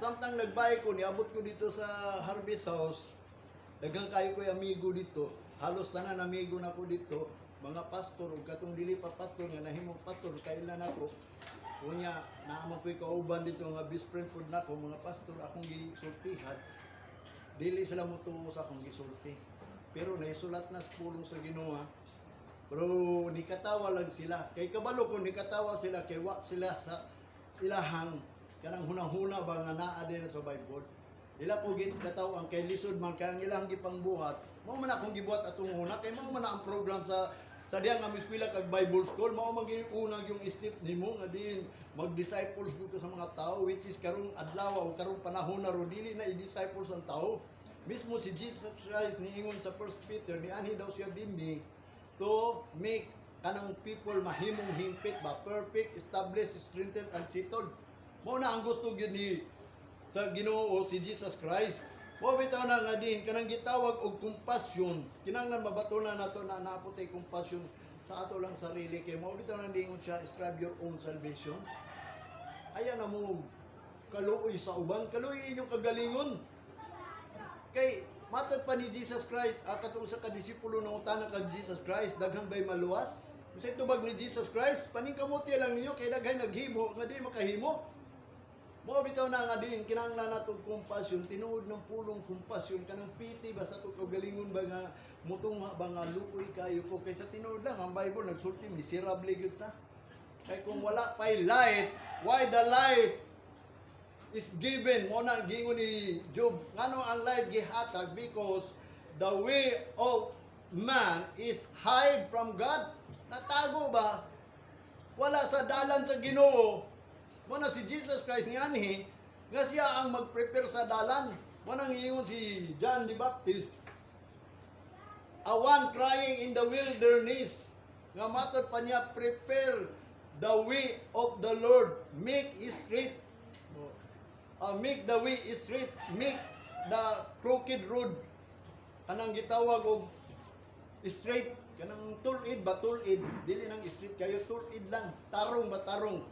samtang nagbay ko, niabot ko dito sa Harvest House, daghang kayo ko amigo dito, halos tanan amigo na ko dito, mga pastor, ug katong dili pa pastor, nga nahimong pastor, kailan ako, kunya, naamang ko'y kauban dito, nga best friend po na ko, mga pastor, akong gisultihan, dili sila mo tuwo sa akong gisulti. Pero naisulat na sa pulong sa Ginoo, pero nikatawa lang sila. Kay kabalo ko nikatawa sila kay wa sila sa ilahang kanang hunang-huna ba nga naa din sa Bible. Ila ko gid kataw ang kay lisod man kay ang ilang gipangbuhat. Mao man akong gibuhat atong una kay mao man ang program sa diang nga eskwela kag Bible school, mao man gyud unang yung step nimo nga din mag-disciples ko sa mga tao, which is karong adlaw o karong panahon na ro dili na i-disciples ang tao. Mismo si Jesus Christ niingon sa 1 Peter, ni anhi daw siya dinhi to make kanang people mahimong hingpit ba, perfect, established, strengthened, and settled. Mao na ang gusto gyud ni sa Ginoo si Jesus Christ. Mao bitaw na nga din kanang gitawag og compassion. Kinahanglan mabatunan nato na naapotay compassion sa ato lang sarili kay mao bitaw na dingon siya, strive your own salvation. Aya na mo kaluoy sa uban, kaluoy inyong kagalingon. Kay matod pa ni Jesus Christ, katong sa kadisipulo ng utana kag Jesus Christ, daghang bay maluwas. Unsay tubag ni Jesus Christ, paningkamuti lang ninyo kay daghay naghimo nga di makahimo. Mao bitaw na nga din kinahanglan nato compassion, tinuod ng pulong compassion kanang piti ba sa to kagalingon ba nga mutungha ba nga luoy kayo ko kay sa tinuod lang ang Bible nagsulti miserable gyud ta. Kay kung wala pay light, why the light is given? Mo na gingon ni Job, ngano ang light gihatag? Because the way of man is hide from God. Natago ba? Wala sa dalan sa Ginoo. Mo na si Jesus Christ ni anhi nga siya ang mag-prepare sa dalan. Mo nang ingon si John the Baptist, a one crying in the wilderness, nga matod pa niya, prepare the way of the Lord, make it straight. Make the way straight, make the crooked road. Kanang gitawag og straight, kanang tulid ba tulid, dili nang straight kayo, tulid lang, tarong ba tarong.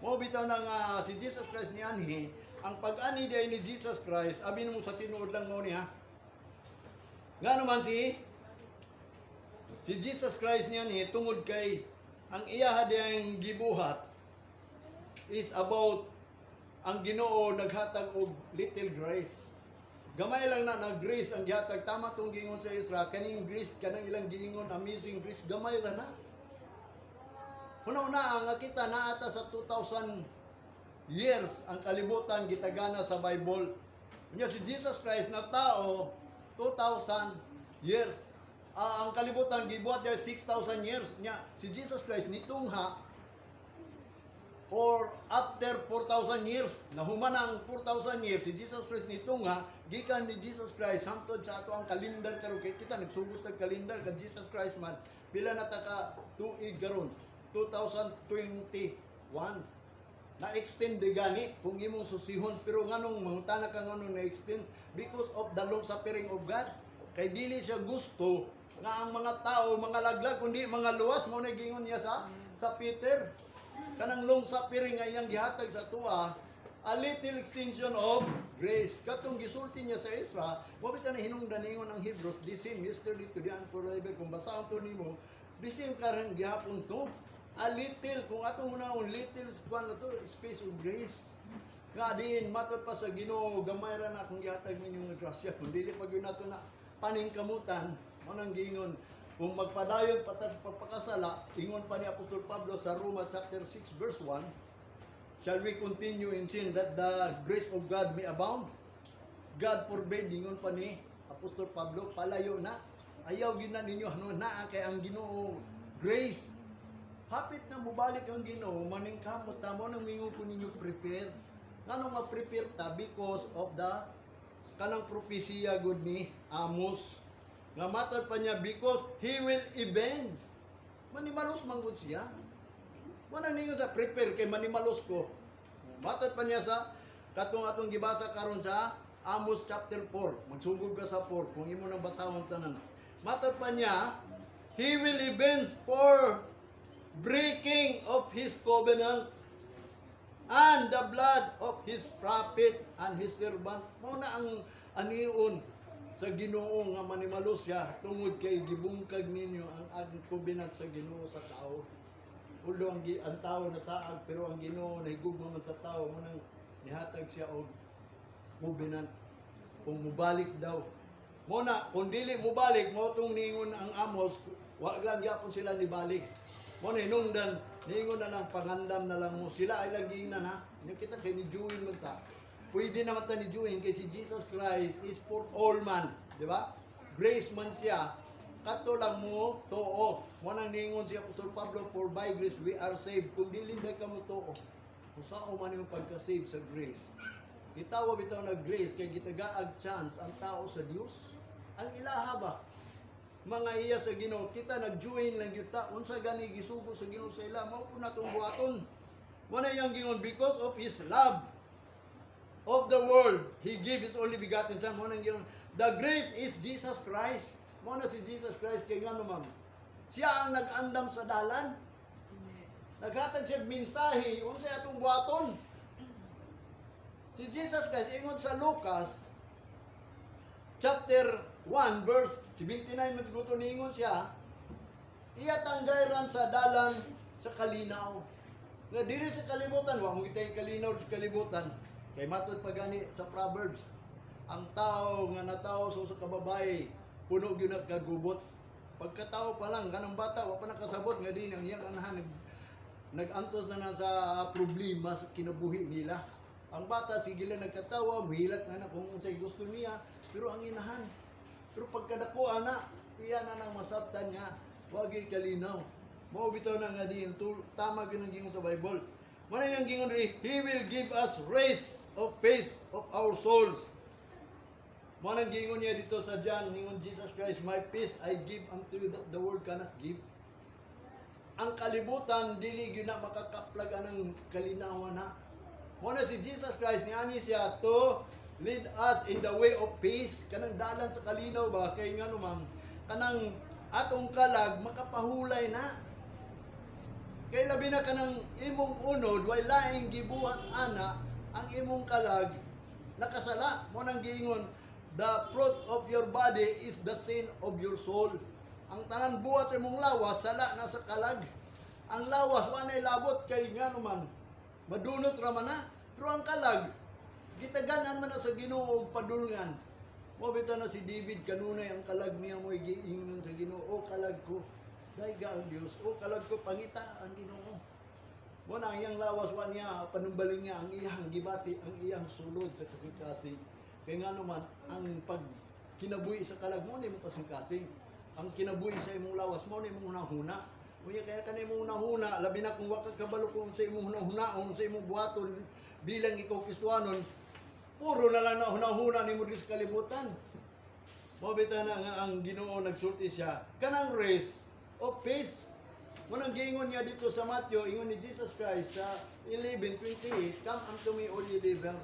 Mo bitaw na nga si Jesus Christ ni anhi, ang pag-ani diay ni Jesus Christ, abi mo sa tinuod lang mo ni ha. Nga naman si Jesus Christ ni anhi tungod kay ang iya diyang gibuhat is about ang Ginoo naghatag og little grace. Gamay lang na grace ang gihatag, tama tong giingon sa Isra, kaning grace kanang ilang giingon amazing grace, gamay ra na. Una-una nga kita naata sa 2,000 years ang kalibutan gitagana sa Bible. Unya si Jesus Christ na tao 2,000 years. Ang kalibutan gibuhat niya 6,000 years. Nya si Jesus Christ nitungha or after 4,000 years, nahuman ang 4,000 years, si Jesus Christ nitungha, gikan ni Jesus Christ hangtod sa ato ang kalendar karon kay kita nagsugot og kalendar kay Jesus Christ man. Pila na ta ka tuig karon? 2021. Na-extend gani kung imong susihon, pero nganong mangutana ka nganong na-extend? Because of the long suffering of God. Kay dili siya gusto nga ang mga tao, mga laglag, kundi mga luwas, mo na gingon niya sa Peter. Kanang long suffering nga iyang gihatag sa tuwa, a little extension of grace. Katong gisulti niya sa Isra, wabit na hinungdan ningon ang Hebrews, the same yesterday, today, and forever. Kung basahon to nimo, the same karon gihapon to. A little, kung atong unahon, little span na to, space of grace. Nga din, matod pa sa Ginoo, gamay ra na akong gihatag ninyong grasya. Kung dili pa gyud nato na paningkamutan, manang giingon, kung magpadayon patas pagpakasala, ingon pa ni Apostol Pablo sa Roma chapter 6 verse 1, shall we continue in sin that the grace of God may abound? God forbid, ingon pa ni Apostol Pablo, palayo na. Ayaw gid na ninyo hanon na kay ang Ginoo grace. Hapit na mubalik ang Ginoo, maningkamot ta mo nang mingon ko ninyo prepare. Ngano nga prepare ta? Because of the kanang propesya gud ni Amos. Nga matod pa niya, because He will avenge. Manimalos man gud siya. Manang ninyo sa prepare kay manimalos ko. Matod pa niya sa katong atong gibasa karon sa Amos chapter 4. Magsugod ka sa 4 kung imo nang basahon tanan. Matod pa niya, He will avenge for breaking of His covenant and the blood of his prophet and his servant. Mao na ang anion sa Ginoo nga manimalos siya tungod kay gibungkag ninyo ang covenant sa Ginoo sa tao. Ulo ang tao nasaag pero ang Ginoo nahigugma man sa tao mo nang nihatag siya og covenant kung mubalik daw. Mo na kung dili mubalik mo tong ningon ang Amos, wa lang gyapon sila nibalik. Mo na hinungdan ningon na lang pangandam na lang mo sila ay lagi na na. Kita kay ni Juin man ta. Pwede naman ta ni Juin kay si Jesus Christ is for all man, di ba? Grace man siya. Kato lang mo too. Mo nang ningon si Apostol Pablo, for by grace we are saved. Kung dili na ka mo too. Kung saan man yung pagka-save sa grace. Gitawa bitaw na grace kay gitagaag chance ang tao sa Dios. Ang ilaha ba? Mga iya sa Ginoo, kita nag-join lang gyud ta unsa gani gisugo sa Ginoo sa ila, mao po natong buhaton. Mo na yang gingon because of his love of the world, he gave his only begotten son. Mo nang gingon, the grace is Jesus Christ. Mo na si Jesus Christ kay ngano ma'am. Siya ang nag-andam sa dalan. Naghatag siya mensahe unsa atong buhaton. Si Jesus Christ ingon sa Lucas chapter 1 verse 79 man siguro ningon siya, iya tanggayran sa dalan sa kalinaw. Nga diri sa kalibutan, wa mo kitay kalinaw sa kalibutan. Kay matud pa gani sa Proverbs, ang tao nga natawo sa kababaye puno gyud nagkagubot. Pagkatao pa lang kanang bata wa pa nakasabot nga din ang iyang anahan nagantos na sa problema sa kinabuhi nila. Ang bata sige lang nagkatawa, muhilat na kung unsay gusto niya, pero ang inahan. Pero pagkadako ana, iya na nang masabtan nga wagi kalinaw. Mao bitaw na nga din tama gyud ang gingon sa Bible. Mao yang gingon ri, he will give us rest of peace of our souls. Mao nang gingon niya dito sa John, ningon Jesus Christ, my peace I give unto you that the world cannot give. Ang kalibutan dili gyud na makakaplag anang kalinawan na. Mao na si Jesus Christ niani siya to lead us in the way of peace. Kanang dalan sa kalinaw ba kay ngano ma'am, kanang atong kalag makapahulay na. Kay labi na kanang imong unod way laing gibuhat ana ang imong kalag nakasala. Mo nang giingon, the fruit of your body is the sin of your soul. Ang tanan buhat sa imong lawas sala na sa kalag. Ang lawas wa nay labot kay ngano man madunot ra man na. Pero ang kalag gitaganan man na sa Ginoo og padulngan. Mo bitaw na si David kanunay ang kalag niya mo giingon sa Ginoo, o kalag ko dayga ang Dios, o kalag ko pangita ang Ginoo. Mo na iyang lawas wa niya panumbaling niya ang iyang gibati, ang iyang sulod sa kasing-kasing. Kay ngano man ang pag kinabuhi sa kalag mo ni mo kasing-kasing. Ang kinabuhi sa imong lawas mo ni imong hunahuna. Unya kaya kanay imong hunahuna, labi na kung wa ka kabalo kung sa imong hunahunaon, sa imong buhaton bilang ikaw Kristiyanon, puro na lang na hunahuna ni mo sa kalibutan. Mabita na nga ang Ginoo nagsulti siya, kanang rest of peace. Munang giingon niya dito sa Matthew, ingon ni Jesus Christ sa 11:28, come unto me all ye labor,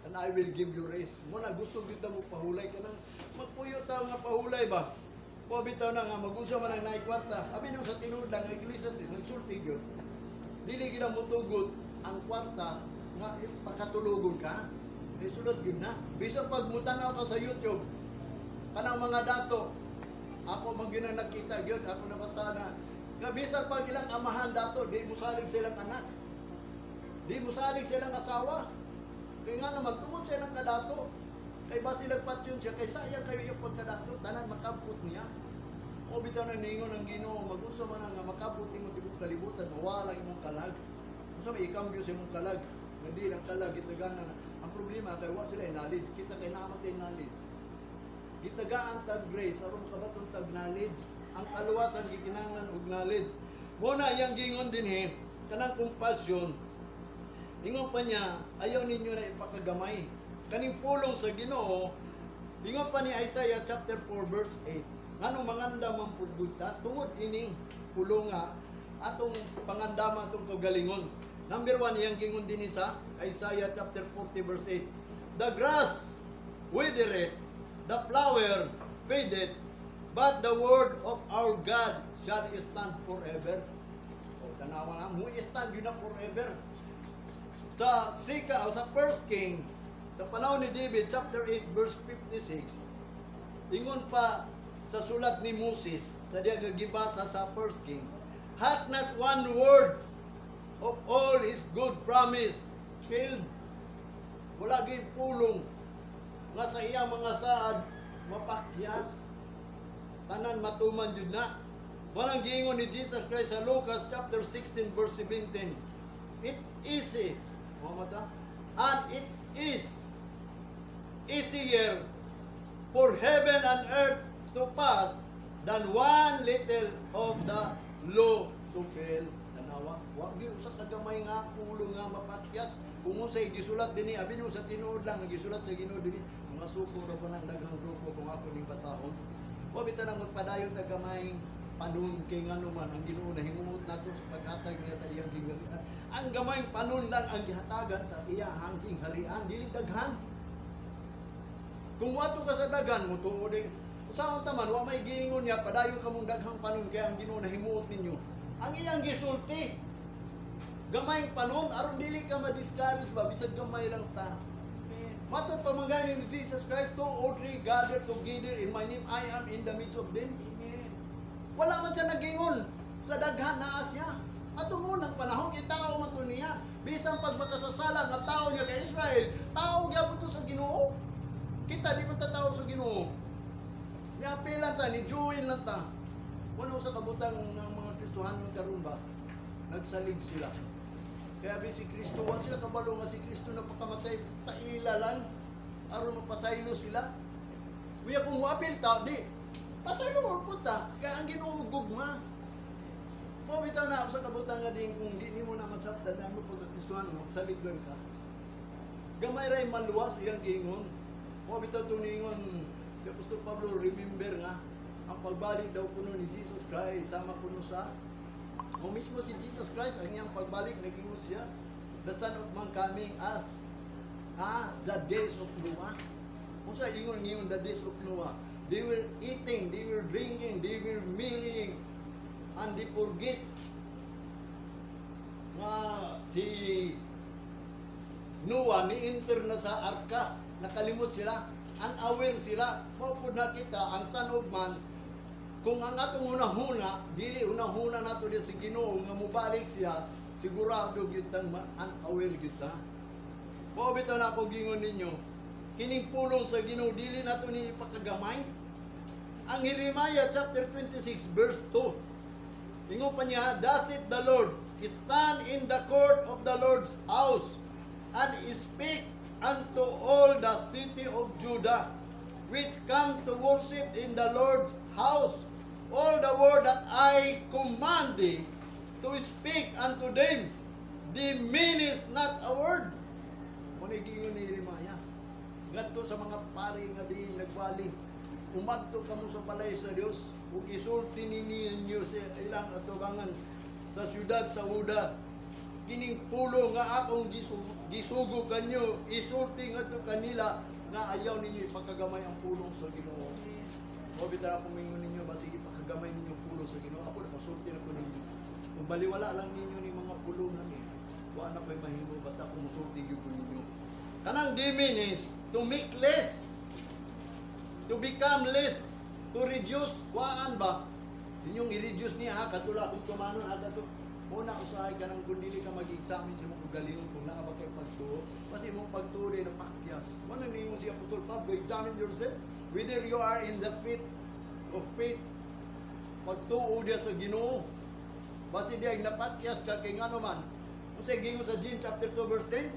and I will give you rest. Muna gusto kita mo pahulay kanang magpuyo ta nga pahulay ba? Mabitaw na nga mag-unsa man ang naikwarta. Abi nung sa tinuod ang Ecclesiastes nagsulti gyud. Dili gid mo tugot ang kwarta nga pakatulugon ka. Isulod yun na. Bisa pag mutanaw ka sa YouTube, kanang mga dato, ako man yun ang nakita yun, ako nabasa na, nga bisa pag ilang amahan dato, di mo salig silang anak. Di mo salig silang asawa. Kaya nga naman, tungod silang kadato. Kay ba silang patyon siya, kay sayang kayo yung pagkadato, tanan makabot niya. O bitaw na ningon ang Ginoo, mag-unsa man nga makabot mo tibok kalibutan, mawala imong kalag. Unsa may ikambyo sa imong kalag? Hindi lang kalag, gitaganan. Ang problema kay wa sila knowledge, kita kay naman kay knowledge. Gitagaan tag grace aron makabaton tag knowledge. Ang kaluwasan gikinahanglan og knowledge. Mo na iyang gingon dinhi, kanang compassion. Ingon pa niya, ayaw ninyo na ipakagamay. Kaning pulong sa Ginoo, ingon pa ni Isaiah chapter 4 verse 8. Nganong manganda man pudbuta tungod ini pulonga atong pangandama atong kagalingon. Number 1 iyang gingon dinhi sa Isaiah chapter 40 verse 8. The grass withereth, the flower fadeth, but the word of our God shall stand forever. O tanawa na mo stand yun na forever. sa sa First King, sa panahon ni David, chapter 8, verse 56, ingon pa sa sulat ni Moses, sa diya gibasa sa First King, hath not one word of all his good promise failed. Wala gyud pulong nga sa iyang mga saad mapakyas. Tanan matuman jud na. Walang giingon ni Jesus Christ sa Lucas chapter 16 verse 17. It easy. Mata? And it is easier for heaven and earth to pass than one little of the law to fail. Tanawa, wa gyud usa ka gamay nga pulong nga mapakyas. Kung unsay gisulat dinhi, abi no sa tinuod lang gisulat sa Ginoo dinhi, mga suko ra ba nang daghang grupo kung ako ning basahon. Wa bitaw nang magpadayon ta gamay panon kay ngano man ang Ginoo nahimungod nato sa paghatag niya sa iyang gingharian. Ang gamay panon lang ang gihatagan sa iyang gingharian, dili daghan. Kung wato ka sa daghan mo tuod usaon ta man wa may giingon niya padayon kamong daghang panon kay ang Ginoo nahimuot ninyo. Ang iyang gisulti gamay panon aron dili ka ma-discourage ba bisag gamay lang ta. Matud pamangani ni Jesus Christ, 2 or 3 gather together in my name, I am in the midst of them. Wala man siya nagingon sa daghan na Asya. At unang panahon kay tao man to niya. Bisan pag makasasala nga tao niya kay Israel, tao gyapon to sa Ginoo. Kita di man ta tao sa Ginoo. Niapilan ta, ni join lang ta. Kuno sa kabutang ng mga Kristohanon karon ba? Nagsalig sila. Kaya si Kristo, wa sila kabalo nga si Kristo napakamatay sa ila lang aron mapasaylo sila. Wiya kung wapil ta, di pasaylo mo punta, kaya ang Ginoo gugma. Mo bitaw na sa kabutang nga din kung di nimo na masabtan na mo pag Kristohan mo, saligdan ka. Gamay ray maluwas iyang giingon. Mo bitaw tuningon si Apostol Pablo, remember nga ang pagbalik daw kuno ni Jesus Christ sama kuno sa o mismo si Jesus Christ, ang iyang pagbalik, nag-ingon siya, the Son of Man coming as the days of Noah. Kung sa ingon the days of Noah, they were eating, they were drinking, they were marrying, and they forget nga si Noah ni-enter na sa arka, nakalimot sila, unaware sila, maupod na kita, ang Son of Man, kung ang atong unahuna, dili unahuna nato di si Ginoo nga mubalik siya, sigurado gyud tang unaware gyud ta. Mao bitaw na ako gingon ninyo, kining pulong sa Ginoo dili nato ni ipakagamay. Ang Jeremiah chapter 26 verse 2. Ingon pa niya, thus saith the Lord, stand in the court of the Lord's house and speak unto all the city of Judah which come to worship in the Lord's house all the word that I command thee to speak unto them, diminish not a word. Kung igingon ni Jeremiah, ngadto sa mga pari nga di nagwali, umadto kamo sa balay sa Dios, ug isulti ninyo sa ilang atubangan sa syudad sa Huda. Kining pulo nga akong gisugo kanyo, isulti ngadto kanila nga ayaw ninyo ipakagamay ang pulong sa Ginoo. O bitaw akong mingon ninyo ba sige pakagamay ninyo pulo sa Ginoo. Ako nakasulti na ko ninyo. Kung baliwala lang ninyo ni mga pulong lang wa na ko'y mahimo basta kung musulti gyud ko ninyo. Kanang diminish, to make less, to become less, to reduce, waan ba? Inyong i-reduce niya ha, katula kung tumanon aga to. Una usahay ka nang kung dili ka mag-examine sa mong kagalingon kung naa ba kayo pagtuo. Kasi mong pagtuo rin na pakyas. Wala ninyo si Apostol Pablo, examine yourself. Whether you are in the faith of faith, pagtuo dia sa Ginoo. Basi diay napakyas ka kay ngano man. Unsay gingon sa James chapter 2 verse 10?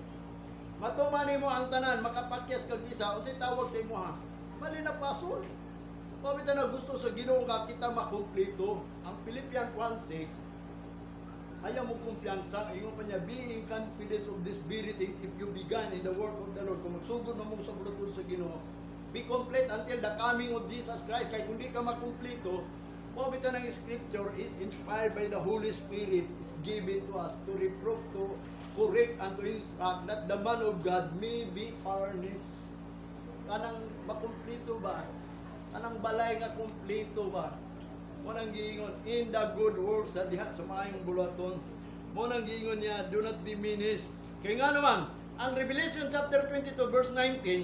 Matuman nimo ang tanan makapakyas kag isa, unsay tawag sa imo ha? Mali na pasul. Pabita na gusto sa Ginoo nga kita makumpleto. Ang Philippians 1:6 ayaw mo kumpiyansa, ingon pa niya, being confident of this spirit, if you began in the work of the Lord, kung magsugod mo sa bulutod sa Ginoo, be complete until the coming of Jesus Christ. Kaya kung di ka makumplito, pabita ng scripture is inspired by the Holy Spirit, is given to us to reprove, to correct, and to instruct, that the man of God may be earnest. Kanang makumplito ba? Kanang balay nga kumplito ba? Munang giingon, in the good works sa diha sa maayong bulaton. Munang giingon niya, do not diminish Kaya nga naman, ang Revelation chapter 22 verse 19,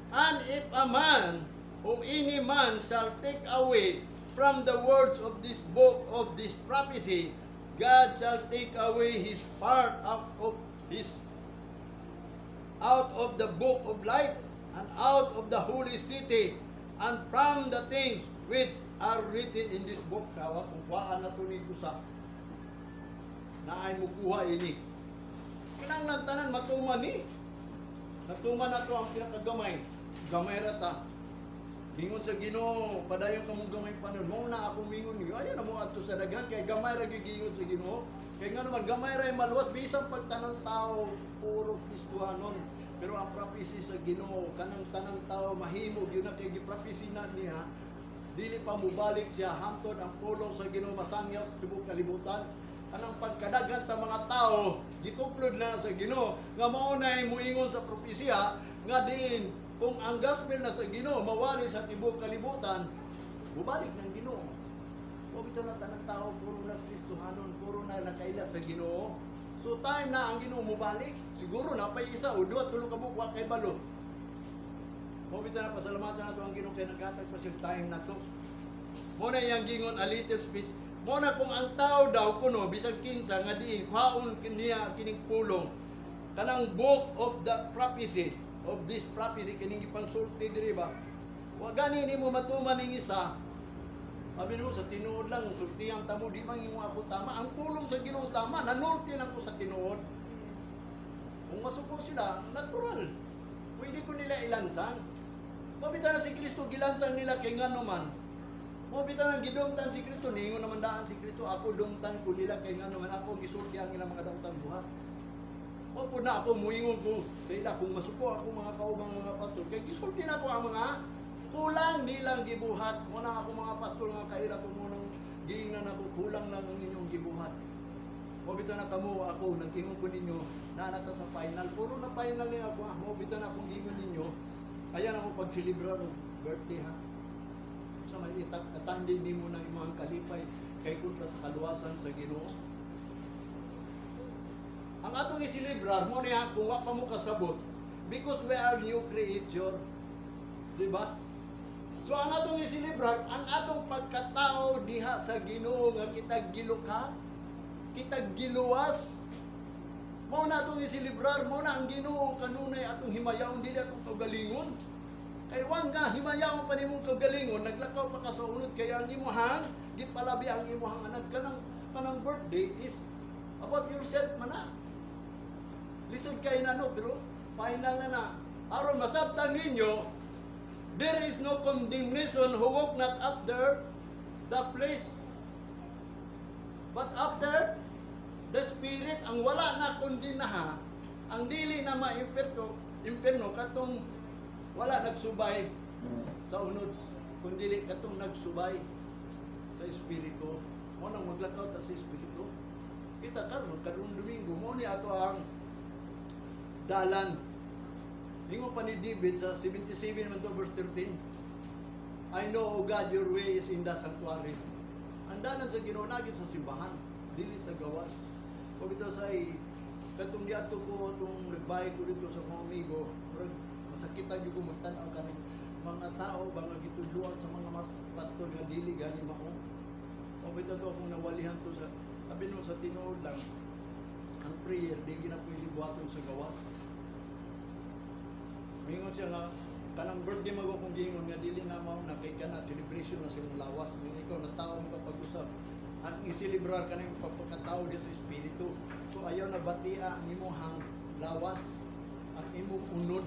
and if a man or any man shall take away from the words of this book of this prophecy, God shall take away his part out of the book of life and out of the holy city and from the things which are written in this book. Sawa kung kuhaan na ito ni Kusa na ay mukuha ini. Kinanglan tanan matuman ni. Natuman na ito ang pinakagamay. Gamay rata. Mingon sa Ginoo, padayon ka mong gamay panon. Mo na ako mingon niyo. Ayan na mo ato sa daghan kay gamay ra gigingon sa Ginoo. Kay nga naman gamay ra maluwas bisan pagtanang tao puro Kristohanon. Pero ang prophecy sa Ginoo kanang tanang tao mahimog yun na kay giprofesi na niya. Dili pa mubalik siya hangtod ang pulong sa Ginoo masangyaw sa tibok kalibutan. Anang pagkadaghan sa mga tao gituklod na sa Ginoo nga mao nay muingon sa propesya nga diin kung ang gospel na sa Ginoo mawali sa tibok kalibutan mubalik ng Ginoo. O bitaw na tanang tao puro na Kristohanon, puro na nakaila sa Ginoo. So time na ang Ginoo mubalik, siguro na pay isa o duha tulo ka buok kay balo. O bitaw na pasalamatan nato ang Ginoo kay naghatag pa siya time na to. Mo na yang gingon a little space. Mo na kung ang tao daw kuno bisan kinsa nga diin kuhaon niya kining pulong kanang book of the prophecy of this prophecy kining ipangsulti diri ba. Wa gani nimo matuman ning isa. Abi mo sa tinuod lang sultihan tamo di man imo ako tama. Ang pulong sa Ginoo tama nanulti lang ko sa tinuod. Kung masuko sila natural. Pwede ko nila ilansang. Mabita na si Kristo gilansang nila kay ngano man. Mabita na gidumtan si Kristo ningon naman daan si Kristo ako dumtan ko nila kay ngano man ako gisulti ang ilang mga daotang buhat. Opo na ako muingon ko sa ila kung masuko ako mga kaubang mga pastor kay gisulti na ko ang mga kulang nilang gibuhat. Muna ako mga pastor nga kaila ko munang giingnan ako kulang lang ang inyong gibuhat. Mabita na kamo ako nag-ingon ko ninyo na nata sa final puro na final ni ako. Mabita na akong ingon ninyo ayan ako pagsilibrar ng birthday ha. Sa may atandi ni mo na yung mga kalipay kay kontra sa kaluwasan sa Ginoo. Ang atong isilibrar mo niya kung wa pa mo kasabot because we are new creature. Di ba? So ang atong isilibrar, ang atong pagkatao diha sa Ginoo nga kitag giluka, kitag giluwas. Mao na atong isilibrar, mao na ang Ginoo kanunay atong himayaon dili atong kaugalingon. Kay wan nga himayaon pa nimong kaugalingon, naglakaw pa ka sa unod kay ang imuhang gipalabi ang imuhang anak kanang birthday is about yourself man na. Lisod kay nano pero final na. Aron masabtan ninyo, there is no condemnation who walk not after the flesh, but after the Spirit. Ang wala na kondinaha, ang dili na ma-imperno katong wala nagsubay sa unod, kundi katong nagsubay sa Espiritu. Mo nang maglakaw ta sa Espiritu. Kita karon Domingo mo ni ato ang dalan. Ingon pa ni David sa 77 man to verse 13. I know, O God, your way is in the sanctuary. Ang dalan sa Ginoo nagit sa simbahan, dili sa gawas. Pag ito sa katong diadto ko tong nagbayad ko dito sa mga amigo, masakitan gyud ko magtan-aw kanang mga tao mga gitudluan sa mga pastor nga dili gani mao. O bitaw to akong nawalihan to sa abi no sa tinuod lang. Ang prayer di ginapili buhaton sa gawas. Mingon siya nga kanang birthday mago kung gingon nga dili na mao na kay kana celebration na sa imong lawas. Mingon ikaw na tawo mo kapag-usap. Ang iselebrar kanang pagkatao di sa espiritu. So ayaw na batia ang imong lawas, ang imong unod.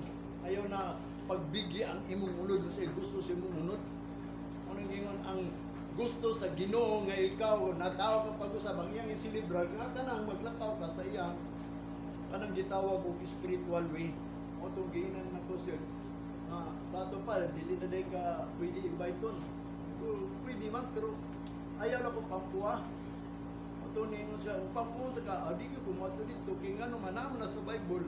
Ayaw na pagbigi ang imong unod sa gusto sa imong unod. Ano gingon ang gusto sa Ginoo nga ikaw natawo ka pag-usap ang iyang iselebrar nga kanang maglakaw ka sa iyang kanang gitawag og spiritual way. O itong giinan na ko siya, sa ato pa, dili na dahil ka pwede invite ton. Pwede man, pero ayaw na ko pampuha. O ito ningon siya, pampuha ka, di ko kumato dito, kaya nga naman naman na sa Bible,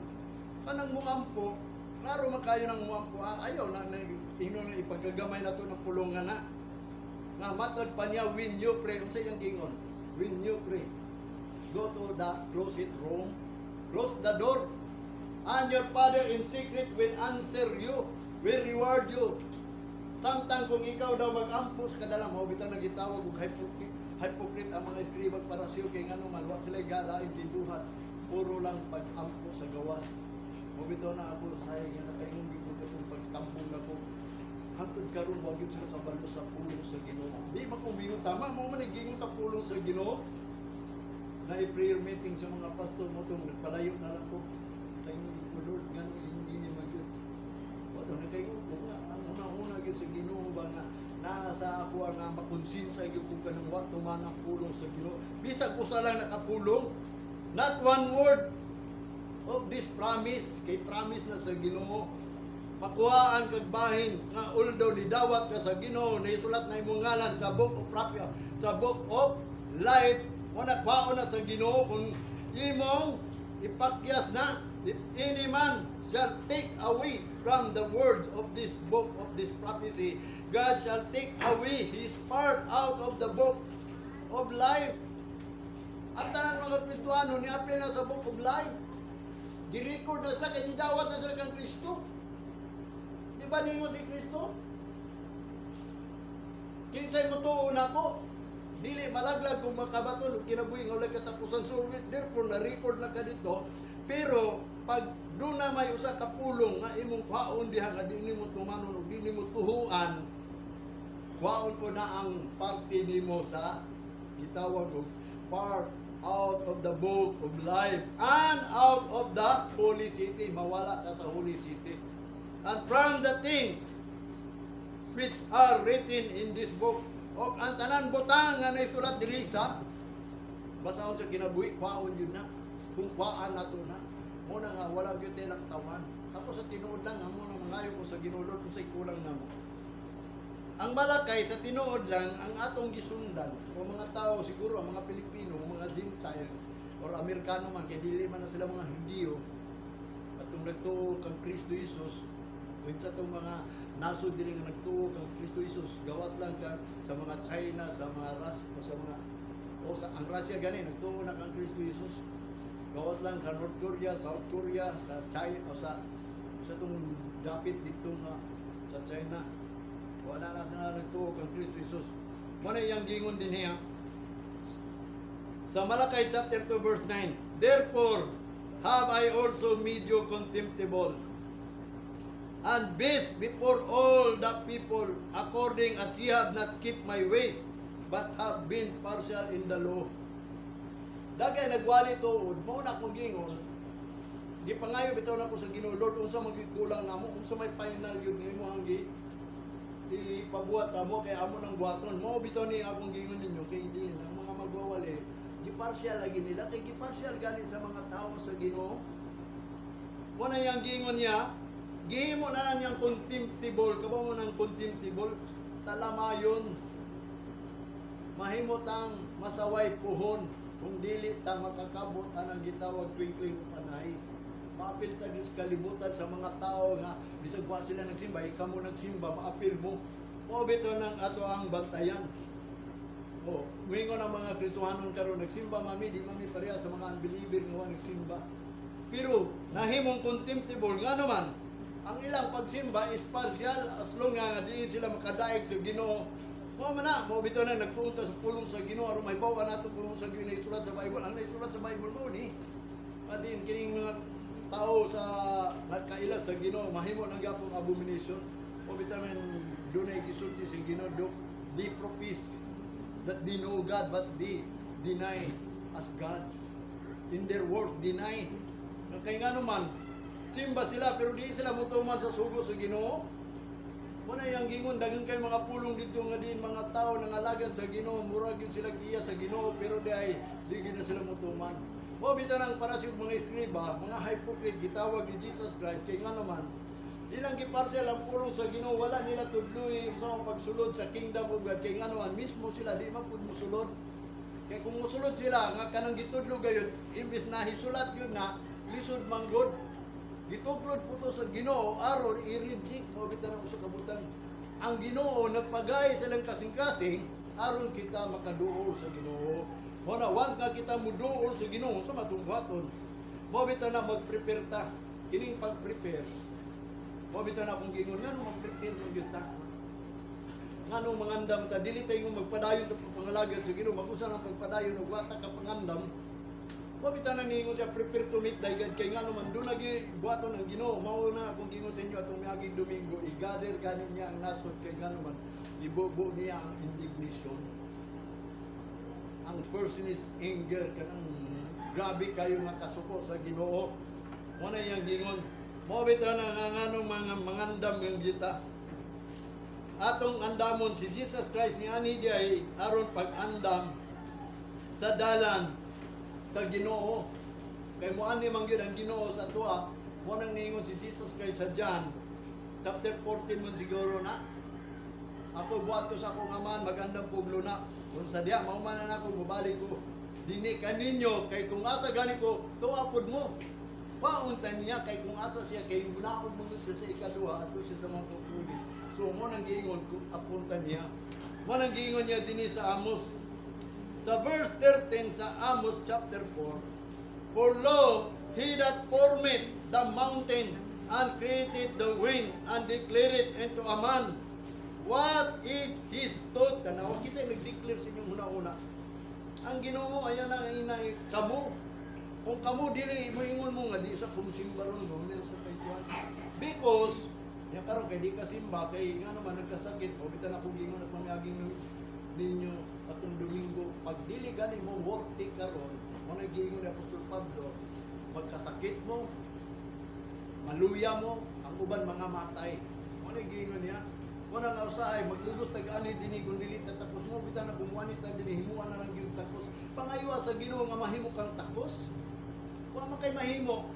kanang muampo, klaro makayo ng muampo, ayaw na, ingnon na ipagagamay na to ng pulungan na. Nga matod pa niya, when you pray, kung sa iyang gingon, when you pray, go to the closet room, close the door, And your Father in secret will answer you, will reward you. Samtang kung ikaw daw mag-ampos, kadala mo, bitang nagitawag og hypocrite ang mga eskribag para siyo, kay nga naman, wa sila galain, dinduhan, puro lang pag-ampo sa gawas. Mo bitaw na ako, sayang yan, nakayong bigod ka itong pagtampong na ko. Hantod karon wag yun sila kabalo sa pulong sa Ginoo. Di makumbingon, tama mo manigingon sa pulong sa Ginoo. Na i-prayer meeting sa mga pastor mo itong nagpalayo na lang ko. Kayong Lord, gano'n hindi ni mag-yun. Wato, nagkayon ko nga, ang una-una yun sa Ginoo ba nga, nasa ako ang makonsinsa yun kung kanang wato man ang pulong sa Ginoo. Bisag ko sa lang nakapulong, not one word of this promise, kay promise na sa Ginoo. Makuhaan kag bahin nga although didawat ka sa Ginoo, naisulat na imong ngalan sa book of prophet, sa book of life, o nakwaon na sa Ginoo kung imong ipakyas na, if any man shall take away from the words of this book of this prophecy, God shall take away his part out of the book of life. At tanan mga Kristohano ni apil na sa book of life. Gi-record na sila kay didawat na sila kang Kristo. Di ba ninyo si Kristo? Kinsay mo tuon ako, dili malaglag kung makabaton kinabuhi nga walay katapusan. So therefore na-record na ka dito. Pero pag doon na may usa ka pulong nga imong kwaon diha nga di nimo tumanon o di nimo tuhuan, kwaon po na ang parte nimo sa gitawag og part out of the book of life and out of the holy city. Mawala ka sa holy city. And from the things which are written in this book, o ang tanan butang nga naisulat diri sa basahon sa kinabuhi, kwaon yun na. Kung kwaan na to na, muna nga wala gyud lang tawan. Ako sa tinuod lang amo nang mangayo ko sa Ginoo kung say kulang namo. Ang malakay sa tinuod lang ang atong gisundan o mga tao siguro ang mga Pilipino, mga Gentiles or Amerikano man kay dili man na sila mga Hudyo atong nagtuo kang Kristo Jesus. Kung sa itong mga nasod din nga nagtuo kang Kristo Jesus, gawas lang ka sa mga China, sa mga ang Russia gani nagtuo na kang Kristo Jesus. Gawas lang sa North Korea, South Korea, sa China o sa itong dapit dito nga sa China. Wala na sila nagtuo kang Kristo Jesus. Muna iyang gingon din niya sa Malakay chapter 2 verse 9, therefore have I also made you contemptible and base before all the people, according as ye have not kept my ways, but have been partial in the law. Dagay nagwali tuod, mao na akong gingon, gipangayo bitaw na ko sa Ginoo, Lord, unsa magikulang namo, unsa may final yun nimo ang ipabuhat sa mo, kay amo nang buhaton. Mao bitaw ni akong gingon ninyo, kay di ang mga magwawali, giparsyal lagi nila, kay giparsyal ganin sa mga tao sa Ginoo. Muna yang gingon niya, gihimo na lang niyang contemptible, kaba mo ng contemptible, talamayon, mahimot ang masaway puhon, kung dili ta makakabot anang gitawag twinkling panay. Maapil ta gis kalibutan sa mga tao nga bisag wa sila nagsimba, ikaw mo nagsimba, maapil mo. O bito ng ato ang bantayan. O, mingon ang mga Kristohanon karon nagsimba mami, di mami pareha sa mga unbeliever nga nagsimba. Pero nahimong contemptible nga naman. Ang ilang pagsimba is partial as long nga diin sila makadaig sa Ginoo. Mo man na, mo bitaw na nagpunta sa pulong sa Ginoo aron may bawa nato kung sa Ginoo isulat sa Bible. Ang naisulat sa Bible mo ni adin kining mga tao sa nagkaila sa Ginoo mahimo nang gyapon abomination. Mo bitaw man dunay gisulti sa Ginoo, they profess that they know God but they deny as God. In their work deny. Kay nga naman simba sila pero di sila mutuman sa sugo sa Ginoo. Muna yang gingon daghang kay mga pulong dito nga din mga tao nangalagad sa Ginoo, murag yun sila giya sa Ginoo pero di ay sige na sila mutuman. O bitaw nang para sa mga eskriba, mga hypocrite gitawag ni Jesus Christ kay nga naman ilang giparsyal ang pulong sa Ginoo, wala nila tudloy sa pagsulod sa kingdom of God kay nga naman mismo sila di man pud mosulod. Kay kung mosulod sila nga kanang gitudlo gayon imbis na hisulat yun na lisod manggod. Gituglod po to sa Ginoo aron i-reject mo bitaw ng usa ka butang. Ang Ginoo nagpagay sa ilang kasing-kasing aron kita makaduol sa Ginoo. Muna once nga kita muduol sa Ginoo sa matunghaton, mo bitaw na mag-prepare ta. kining pag-prepare. Mo bitaw na akong gingon ngano mag-prepare mo gyud ta. Ngano mangandam ta dili tayo magpadayon ta pangalagad sa Ginoo, mag-usa ng pagpadayon ug wa ta ka pangandam. Mo bitaw na ningon siya prepare to meet thy God kay ngano man do nagi buhaton ng Ginoo. Mao na akong gingon sa inyo atong miaging Domingo, i-gather ganin niya ang nasod kay ngano man ibubo niya ang indignation. Ang first is anger kanang grabe kayo nga kasuko sa Ginoo. Mo na yang gingon. Mo bitaw na ngano mga mangandam yung kita. Atong andamon si Jesus Christ ni ani diay aron pag-andam sa dalan sa Ginoo. Kay mo ani man gyud ang Ginoo sa tuwa. Mo nang ningon si Jesus Christ sa John chapter 14 man siguro na. Ako buhato sa akong aman magandang puglo na. Kung sa diya maumanan ako mubalik ko. Dini kaninyo kay kung asa gani ko tuapod mo. Pauntan niya kay kung asa siya kay bunaod mo siya sa ikaduha ato siya sa mga pupuli. So mo nang giingon kung apuntan niya. Mo nang giingon niya dinhi sa Amos. Sa verse 13 sa Amos chapter 4. For lo, he that formeth the mountain and created the wind and declared it into a man. What is his thought? Tanaw kisay nag-declare sa inyong una-una. Ang Ginoo ayan na inay kamo. Kung kamo dili mo ingon mo nga di sa kumsimba ron mo sa kaytuan. Because yang karon kay di ka simba kay nga naman nagkasakit o bitan ako gingon at mamiyaging ninyo atong Domingo pag dili gani mo worthy karon mo nagiingon ni Apostol Pablo magkasakit mo maluya mo ang uban mga matay mo nagiingon niya mo nang usahay maglugos tag-ani dinhi kun dili tapos mo bitan na kumuanit na dinhi himuan na lang gyud takos pangaywa sa Ginoo nga mahimo kang takos wa man kay mahimo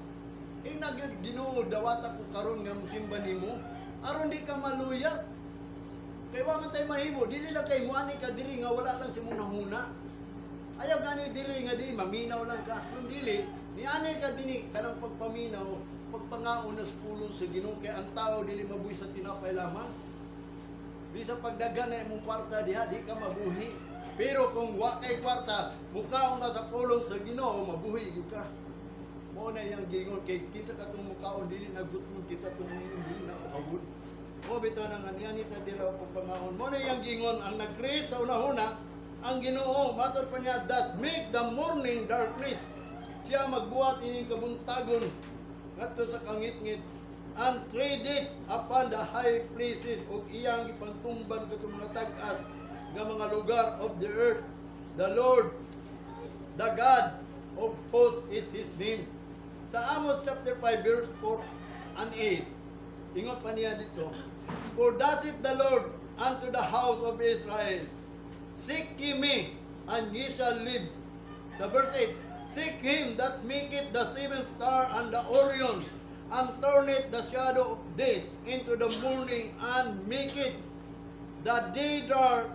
nagyud Ginoo dawata ko karon nga musimba nimo aron di ka maluya kay wa man tay mahimo dili lang kay muani ka diri nga wala lang si mong nahuna ayaw gani diri nga di maminaw lang ka kun dili ni ani ka dinhi kanang pagpaminaw pagpangaon sa pulo sa Ginoo kay ang tao dili mabuhi sa tinapay lamang bisa pagdagan na imong kwarta diha di ka mabuhi pero kung wa kay kwarta mukaon ka sa pulong sa Ginoo mabuhi gyud ka. Mo na yang gingon kay kinsa katong mukaon dili nagutmon kita tong dili na ukabud. Mo bitaw nang ani ta dira og pangaon. Mo na yang gingon ang nag-create sa unahuna ang Ginoo matud pa niya that make the morning darkness. Siya magbuhat ining kabuntagon ngadto sa kangit-ngit and trade it upon the high places ug iyang gipangtumban katong mga tag-as nga mga lugar of the earth. The Lord, the God of hosts is His name. Sa Amos chapter 5 verse 4 and 8, ingot pa niya dito, for thus saith the Lord unto the house of Israel, seek ye me, and ye shall live. Sa verse 8, seek him that maketh the seven star and the Orion, and turneth the shadow of death into the morning, and maketh the day dark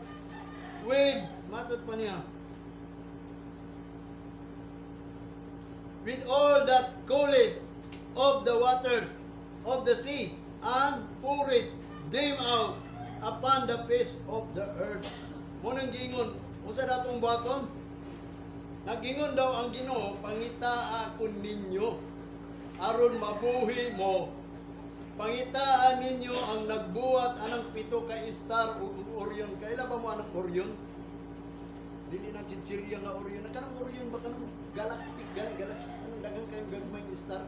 with, matod pa niya, with all that calleth of the waters of the sea, and poureth them out upon the face of the earth. Munang gingon, unsa datong buhaton? Nagingon daw ang Ginoo, pangitaa ko ninyo aron mabuhi mo. Pangitaan ninyo ang nagbuhat anang pito ka star ug Orion. Kaila ba mo anang Orion? Dili na chichirya nga Orion. Kanang Orion ba kanang galactic galactic anong daghang kayong gagmay star?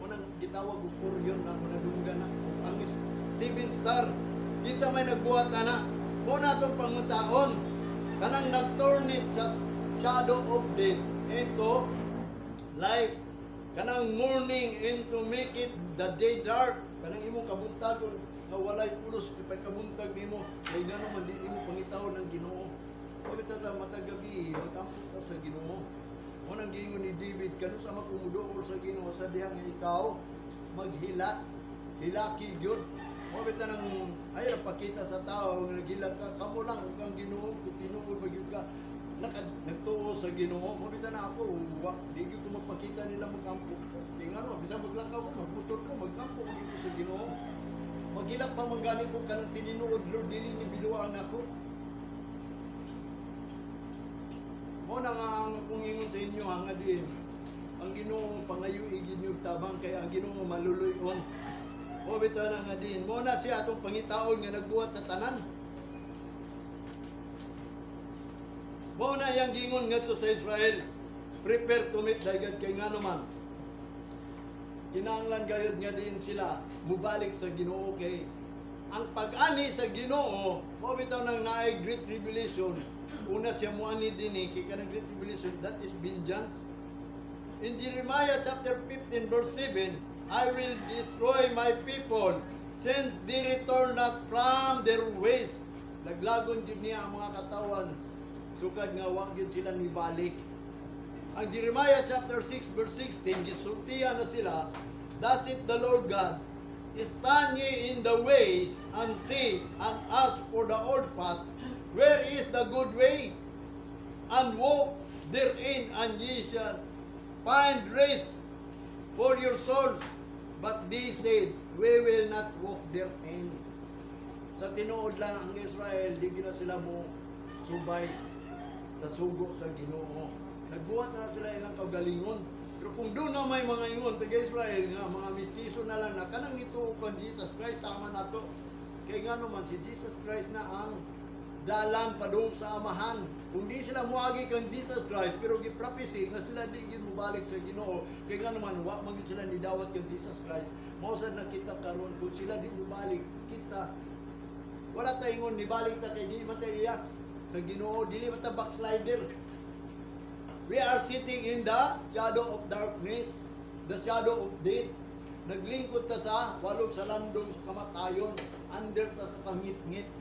Unang gitawag og Orion na manadunggan na ang seven star. Kinsa may nagbuhat ana? Mo na tong pangutaon. Kanang nagturnit sa shadow of death into light. Kanang morning into make it the day dark. Kanang imong kabuntagon nga walay pulos kapag kabuntag nimo kay ngano man di imo pangitawon ng Ginoo. Pagit ta matagabi magkampo ka sa Ginoo. Mo nang giingon ni David kanu sa makumudo sa Ginoo sa dihang ikaw maghila hilaki gyud. Mo bitaw nang ay pakita sa tao nga naghila ka kamo lang ang Ginoo tinuod ba gyud ka nagtuo sa Ginoo. Mo bitaw na ako wa di gyud ko magpakita nila magkampo. Kay ngano bisan maglakaw ko magmotor ko magkampo ko sa Ginoo. Maghilak pa manggani ko kanang tininuod Lord dili ni biluang ako. Mo na nga ang kung ingon sa inyo nga din ang Ginoo pangayo iginyog tabang kay ang Ginoo maluluyon. O bitaw na nga din, mo na siya atong pangitaon nga nagbuhat sa tanan. Mo na yang gingon ngadto sa Israel, prepare to meet thy God kay ngano man. Kinahanglan gayud nga din sila mubalik sa Ginoo kay ang pag-ani sa Ginoo, mo bitaw nang naay great tribulation. Una siya muani dinhi kay kanang great tribulation, that is vengeance. In Jeremiah chapter 15 verse 7, I will destroy my people since they return not from their ways. Naglagon gid niya ang mga katawan sukad nga wa gyud sila nibalik. Ang Jeremiah chapter 6 verse 16 gisultihan na sila, thus it the Lord God, stand ye in the ways and see and ask for the old path, where is the good way, and walk therein, and ye shall find rest for your souls. But they said, we will not walk therein. Sa tinuod lang ang Israel, di gina sila mo subay sa sugo sa Ginoo. Nagbuhat na sila ilang kagalingon. Pero kung doon na may mga ingon, taga-Israel nga, mga mistiso na lang na kanang ito kung Jesus Christ, sama na to. Kaya nga naman, si Jesus Christ na ang dalan padung sa amahan. Kung di sila muagi kang Jesus Christ, pero gi-prophecy na sila di gid mubalik sa Ginoo, kaya nga naman wa man gid sila nidawat kang Jesus Christ. Mao sad nakita karon kung sila di mubalik, kita wala ta ingon nibalik ta kay di man ta iyak sa Ginoo, dili man ta backslider. We are sitting in the shadow of darkness, the shadow of death. Naglingkod ta sa walog sa landong sa kamatayon, under ta sa pangit-ngit.